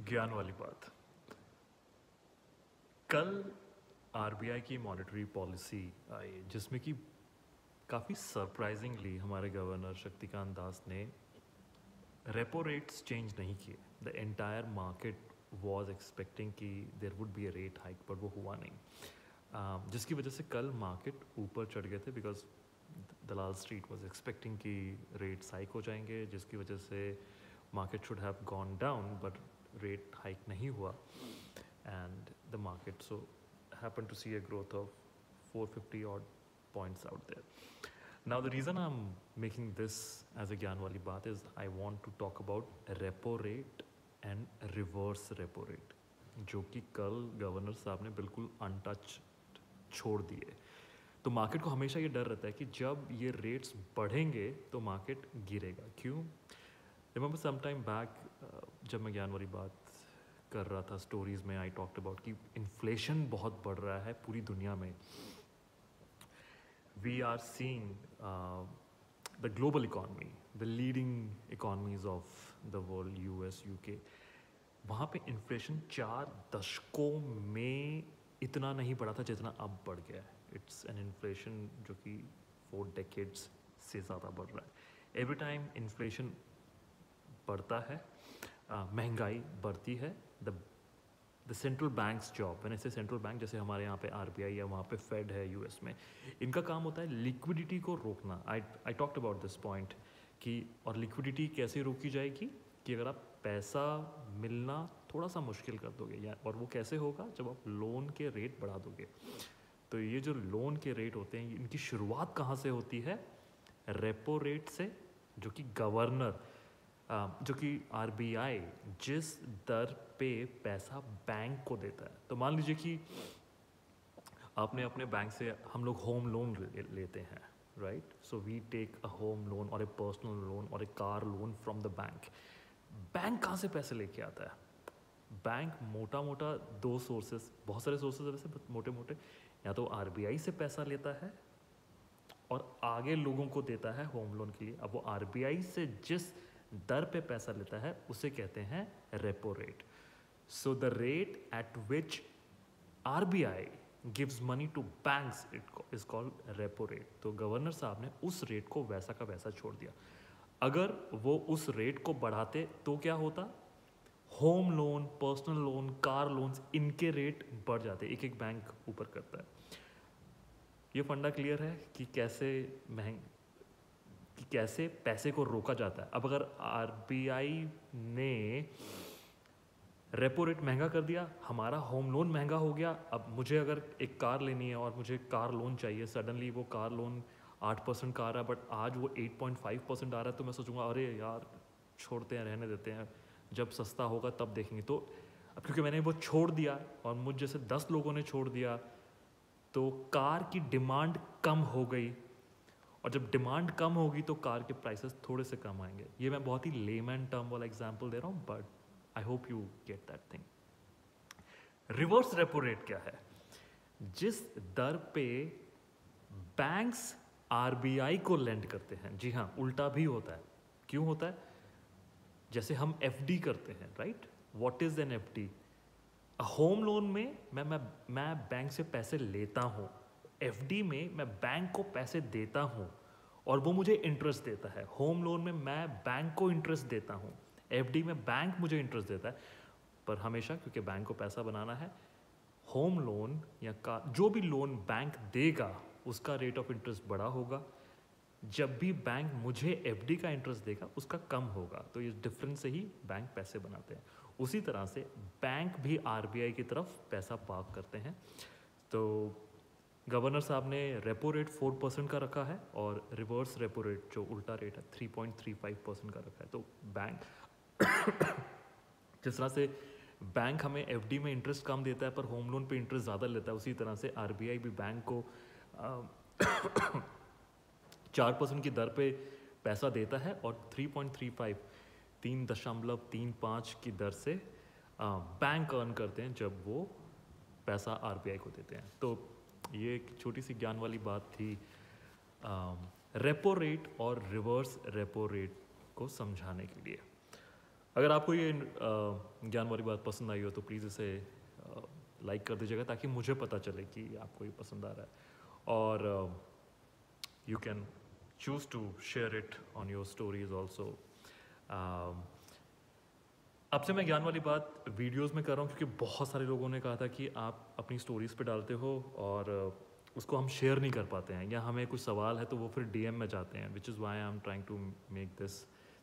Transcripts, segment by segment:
ज्ञान वाली बात। कल आरबीआई की मॉनेटरी पॉलिसी आई जिसमें कि काफ़ी सरप्राइजिंगली हमारे गवर्नर शक्तिकांत दास ने रेपो रेट्स चेंज नहीं किए। The entire market was expecting कि there would be a rate hike, पर वो हुआ नहीं, जिसकी वजह से कल मार्केट ऊपर चढ़ गए थे because Dalal street was expecting कि रेट्स हाइक हो जाएंगे, जिसकी वजह से market should have gone down, but rate hike नहीं हुआ and the market so happened to see a growth of 450 odd points out there. Now the reason I'm making this as a gyan wali baat is I want to talk about repo rate and reverse repo rate, जो कि कल governor साहब ने बिल्कुल untouched छोड़ दिए। तो market को हमेशा ये डर रहता है कि जब ये रेट्स बढ़ेंगे तो मार्केट गिरेगा। क्यों? रिमेंबर सम टाइम बैक जब मैं ज्ञान वाली बात कर रहा था स्टोरीज में, आई टॉक्ट अबाउट कि इन्फ्लेशन बहुत बढ़ रहा है पूरी दुनिया में। We are seeing the global economy, the leading economies of the world, US, UK, वहाँ पे इन्फ्लेशन 4 दशकों में इतना नहीं बढ़ा था जितना अब बढ़ गया है। इट्स एन इन्फ्लेशन जो कि 4 डेकेड्स से ज़्यादा बढ़ रहा है। एवरी टाइम इन्फ्लेशन बढ़ता है, महंगाई बढ़ती है, the central banks job, when I से सेंट्रल बैंक, जैसे हमारे यहाँ पे आरबीआई है, वहाँ पे फेड है यूएस में, इनका काम होता है लिक्विडिटी को रोकना। आई टॉक्ट अबाउट दिस पॉइंट कि और लिक्विडिटी कैसे रोकी जाएगी कि अगर आप पैसा मिलना थोड़ा सा मुश्किल कर दोगे, या और वो कैसे होगा जब आप लोन के रेट बढ़ा दोगे। तो ये जो लोन के रेट होते हैं इनकी शुरुआत कहाँ से होती है? रेपो रेट से, जो कि गवर्नर जो कि आरबीआई जिस दर पे पैसा बैंक को देता है। तो मान लीजिए कि आपने अपने बैंक से, हम लोग होम लोन लेते हैं, right? So we take a home loan और ए पर्सनल लोन और a car loan from the bank. Bank कहाँ से पैसे लेके आता है? बैंक मोटा मोटा 2 सोर्सेस, बहुत सारे सोर्सेस वैसे मोटे मोटे, या तो आरबीआई से पैसा लेता है और आगे लोगों को देता है होम लोन के लिए। अब वो आरबीआई से जिस दर पे पैसा लेता है उसे कहते हैं repo rate. So the rate at which RBI gives money to banks it is called repo rate. तो गवर्नर साहब ने उस रेट को वैसा का वैसा छोड़ दिया। अगर वो उस रेट को बढ़ाते तो क्या होता? Home loan, personal loan, car loans, इनके रेट बढ़ जाते, एक एक बैंक ऊपर करता है। ये फंडा क्लियर है कि कैसे पैसे को रोका जाता है। अब अगर आरबीआई ने रेपो रेट महंगा कर दिया, हमारा होम लोन महंगा हो गया, अब मुझे अगर एक कार लेनी है और मुझे कार लोन चाहिए, सडनली वो कार लोन 8% का आ रहा है, बट आज वो 8.5% आ रहा है, तो मैं सोचूंगा अरे यार छोड़ते हैं, रहने देते हैं, जब सस्ता होगा तब देखेंगे। तो अब क्योंकि मैंने वो छोड़ दिया और मुझ जैसे 10 लोगों ने छोड़ दिया, तो कार की डिमांड कम हो गई, और जब डिमांड कम होगी तो कार के प्राइसेस थोड़े से कम आएंगे। ये मैं बहुत ही लेमैन टर्म वाला एग्जांपल दे रहा हूँ, but I hope you get that thing. Reverse repo rate क्या है? जिस दर पे बैंक्स आरबीआई को लेंड करते हैं, जी हाँ, उल्टा भी होता है। क्यों होता है? जैसे हम एफडी करते हैं, right? What is an FD? Home loan में मैं बैंक से पैसे लेता हूँ, एफडी में मैं बैंक को पैसे देता हूँ और वो मुझे इंटरेस्ट देता है। होम लोन में मैं बैंक को इंटरेस्ट देता हूँ, एफडी में बैंक मुझे इंटरेस्ट देता है। पर हमेशा, क्योंकि बैंक को पैसा बनाना है, होम लोन या का जो भी लोन बैंक देगा उसका रेट ऑफ इंटरेस्ट बड़ा होगा, जब भी बैंक मुझे एफडी का इंटरेस्ट देगा उसका कम होगा। तो इस डिफरेंस से ही बैंक पैसे बनाते हैं। उसी तरह से बैंक भी आरबीआई की तरफ पैसा पार्क करते हैं। तो गवर्नर साहब ने रेपो रेट 4% का रखा है और रिवर्स रेपो रेट जो उल्टा रेट है 3.35% का रखा है। तो बैंक जिस तरह से बैंक हमें एफडी में इंटरेस्ट कम देता है पर होम लोन पे इंटरेस्ट ज़्यादा लेता है, उसी तरह से आरबीआई भी बैंक को 4% की दर पे पैसा देता है और 3.35 की दर से बैंक अर्न करते हैं जब वो पैसा आरबीआई को देते हैं। तो ये एक छोटी सी ज्ञान वाली बात थी रेपो रेट और रिवर्स रेपो रेट को समझाने के लिए। अगर आपको ये ज्ञान वाली बात पसंद आई हो तो प्लीज़ इसे लाइक कर दीजिएगा ताकि मुझे पता चले कि आपको ये पसंद आ रहा है। और you can choose to share it on your stories also. अब से मैं ज्ञान वाली बात वीडियोस में कर रहा हूँ क्योंकि बहुत सारे लोगों ने कहा था कि आप अपनी स्टोरीज पे डालते हो और उसको हम शेयर नहीं कर पाते हैं, या हमें कुछ सवाल है तो वो फिर डीएम में जाते हैं, which is why I am trying to make this,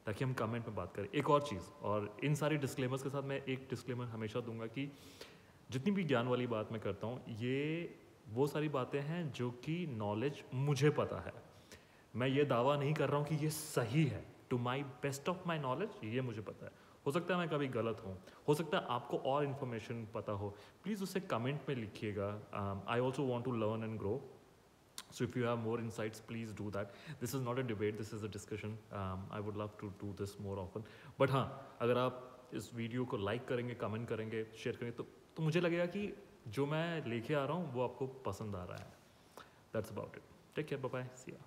ताकि हम कमेंट में बात करें। एक और चीज़, और इन सारी डिस्क्लेमर्स के साथ मैं एक डिस्क्लेमर हमेशा दूंगा कि जितनी भी ज्ञान वाली बात मैं करता हूँ, ये वो सारी बातें हैं जो कि नॉलेज मुझे पता है। मैं ये दावा नहीं कर रहा हूँ कि ये सही है, to my best of my knowledge ये मुझे पता है। हो सकता है मैं कभी गलत हूँ, हो सकता है आपको और इन्फॉर्मेशन पता हो, प्लीज़ उसे कमेंट में लिखिएगा। I also want to learn and grow, so if you have more insights please do that. This is not a debate, this is a discussion. I would love to do this more often. But हाँ, अगर आप इस video को like करेंगे, comment करेंगे, share करेंगे तो मुझे लगेगा कि जो मैं लेके आ रहा हूँ वो आपको पसंद आ रहा है। That's about it. Take care, bye bye, see ya.